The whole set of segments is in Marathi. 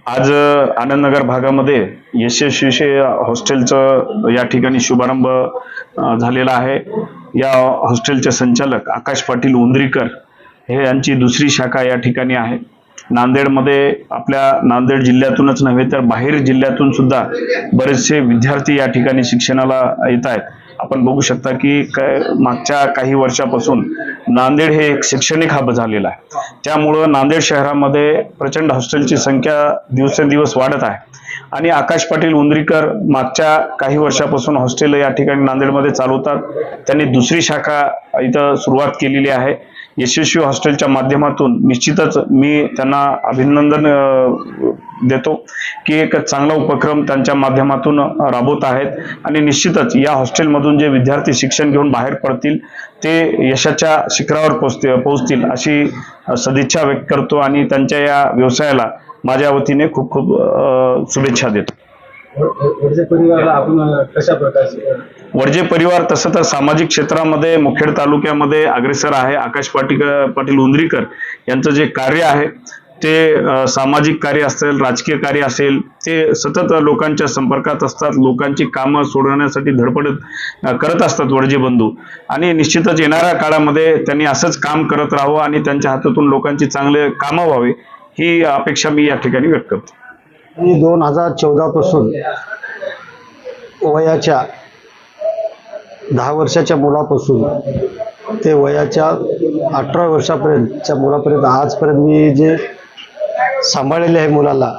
आज आनंदनगर भागामध्ये यशस्वी हॉस्टेलचं या ठिकाणी शुभारंभ झालेला आहे। या हॉस्टेलचे संचालक आकाश पाटील उंद्रीकर हे यांची दुसरी शाखा या ठिकाणी आहे। नांदेडमध्ये आपल्या नांदेड जिल्ह्यातूनच नव्हे तर बाहेर जिल्ह्यातून सुद्धा बरेचसे विद्यार्थी या ठिकाणी शिक्षणाला येत आहेत। आपण बघू शकता की मागच्या काही वर्षापासून नांदेड हे एक शैक्षणिक हब झालेला आहे। त्यामुळे नांदेड शहरामध्ये प्रचंड हॉस्टेलची संख्या दिवसेंदिवस वाढत आहे आणि आकाश पाटील उंद्रीकर मागच्या काही वर्षापासून हॉस्टेल या ठिकाणी नांदेडमध्ये चालवतात। त्यांनी दुसरी शाखा इथं सुरुवात केलेली आहे। यशस्वी हॉस्टेलच्या माध्यमातून निश्चितच मी त्यांना अभिनंदन देतो की एक चांगला उपक्रम त्यांच्या माध्यमातून राबवत आहेत आणि निश्चितच या हॉस्टेलमधून जे विद्यार्थी शिक्षण घेऊन बाहेर पडतील ते यशाच्या शिखरावर पोहोचतील अशी सदिच्छा व्यक्त करतो आणि त्यांच्या या व्यवसायाला माझ्या वतीने खूप खूप शुभेच्छा देतो। वर्जे परिवाराला आपण कशा प्रकारचे वर्जे परिवार तसं तर सामाजिक क्षेत्रामध्ये मुखेड तालुक्यामध्ये अग्रेसर आहे। आकाश पाटील उंद्रीकर यांचं जे कार्य आहे ते सामाजिक कार्य असेल, राजकीय कार्य असेल, ते सतत लोकांच्या संपर्कात असतात, लोकांची कामं सोडवण्यासाठी धडपड करत असतात वर्जे बंधू आणि निश्चितच येणाऱ्या काळामध्ये त्यांनी असंच काम करत राहावं आणि त्यांच्या हातातून लोकांची चांगले कामं व्हावे ही अपेक्षा मी या ठिकाणी व्यक्त करतो। 2014 पासून वयाच्या 10 वर्षाच्या मुलापासून ते वयाच्या 18 वर्षापर्यंतच्या मुलापर्यंत आजपर्यंत मी जे सांभाळलेले आहे मुलाला,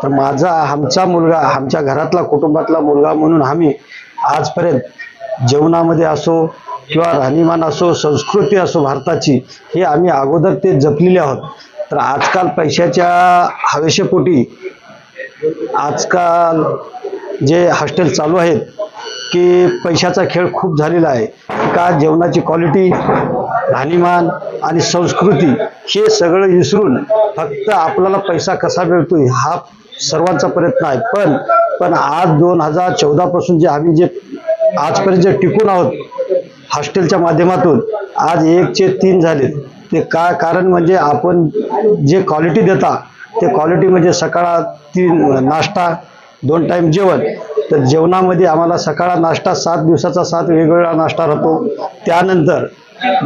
तर आमचा मुलगा आमच्या घरातला कुटुंबातला मुलगा म्हणून आम्ही आजपर्यंत जेवणामध्ये असो किंवा राहणीमान असो, संस्कृती असो भारताची, हे आम्ही अगोदर ते जपलेले आहोत। तर आजकाल पैशाच्या हवेशीपोटी आजकाल जे हॉस्टेल चालू आहेत की पैशाचा खेळ खूप झालेला आहे का जेवणाची क्वालिटी, राहणीमान आणि संस्कृती हे सगळं विसरून फक्त आपल्याला पैसा कसा मिळतोय हा सर्वांचा प्रयत्न आहे। पण आज 2014 पासून जे आम्ही जे आजपर्यंत जे टिकून आहोत हॉस्टेलच्या माध्यमातून, आज 1चे 3 झाले। ते काय कारण म्हणजे आपण जे क्वालिटी देता ते क्वालिटी म्हणजे सकाळ 3 नाश्ता 2 टाइम जेवण। तर जेवणामध्ये आम्हाला सकाळ नाश्ता 7 दिवसाचा 7 वेगवेगळा नाश्ता राहतो। त्यानंतर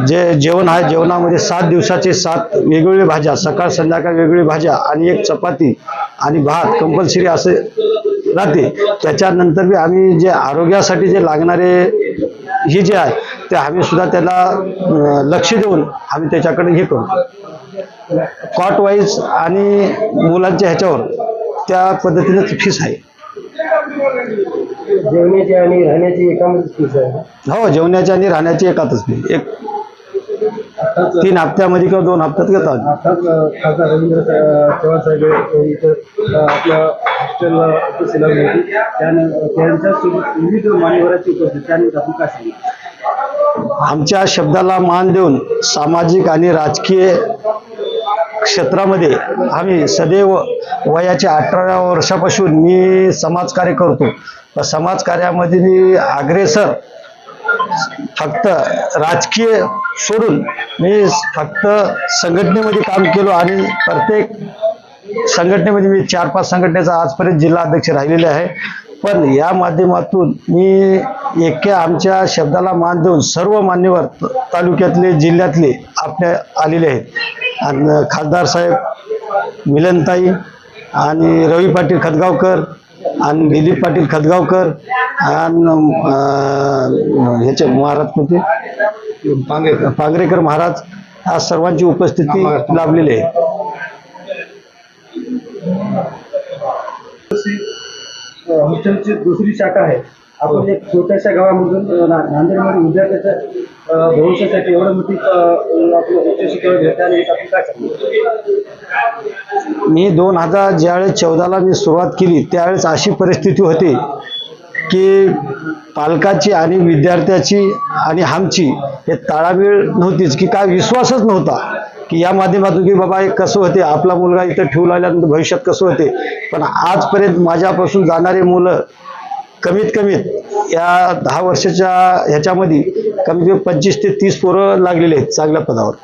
जे जेवण आहे जेवणामध्ये 7 दिवसाचे 7 वेगवेगळ्या भाज्या, सकाळ संध्याकाळ वेगवेगळ्या भाज्या आणि एक चपाती आणि भात कंपल्सरी असे राहते। त्याच्यानंतर बी आम्ही जे आरोग्यासाठी जे लागणारे हे जे आहे ते आम्ही सुद्धा त्याला लक्ष देऊन आम्ही त्याच्याकडे हे करतो। कॉट वाईज आणि मुलांच्या ह्याच्यावर त्या पद्धतीने फीस आहे। जेवणाची आणि राहण्याची एकामध्येच फीस आहे? हो, जेवणाची आणि राहण्याची एकातच फी, एक 3 हप्त्यामध्ये किंवा 2 हप्त्यात घेतात। खासदार रवींद्र चव्हाण साहेब इथं आपल्या हॉस्टेलला उपस्थित होती, त्यांच्यासोबत विविध मान्यवरांची उपस्थिती, त्याने आपण काय सांगितलं? आमच्या शब्दाला मान देऊन सामाजिक आणि राजकीय क्षेत्रामध्ये आम्ही सदैव वयाच्या 18 वर्षापासून मी समाजकार्य करतो। समाजकार्यामध्ये मी अग्रेसर, फक्त राजकीय सोडून मी फक्त संघटनेमध्ये काम केलो आणि प्रत्येक संघटनेमध्ये मी 4-5 संघटनेचा आजपर्यंत जिल्हा अध्यक्ष राहिलेले आहे। पण या माध्यमातून मी आमच्या शब्दाला मान देऊन सर्व मान्यवर तालुक्यातले जिल्ह्यातले आपल्या आलेले आहेत आणि खासदार साहेब मिलनताई आणि रवी पाटील खतगावकर आणि दिलीप पाटील खतगावकर आणि ह्याचे महाराज कोणते पांगरेकर महाराज, आज सर्वांची उपस्थिती लाभलेली आहे। हॉस्टेलची दुसरी शाखा आहे। आपण एक छोट्याशा गावामधून नांदेडमध्ये विद्यार्थ्याच्या भविष्यासाठी एवढं मोठी आपलं उच्च शिक्षण घेत आहे, आपण काय सांगतो? मी 2014ला मी सुरुवात केली त्यावेळेस अशी परिस्थिती होती की पालकाची आणि विद्यार्थ्याची आणि आमची हे ताळमेळ नव्हतीच, की काय विश्वासच नव्हता की या माध्यमातून की बाबा हे कसं होते, आपला मुलगा इथं ठेवून आल्यानंतर भविष्यात कसं होते। पण आजपर्यंत माझ्यापासून जाणारे मुलं कमीत कमी या 10 वर्षाच्या ह्याच्यामध्ये कमी कमी 25 ते 30 पोरं लागलेले आहेत चांगल्या पदावर.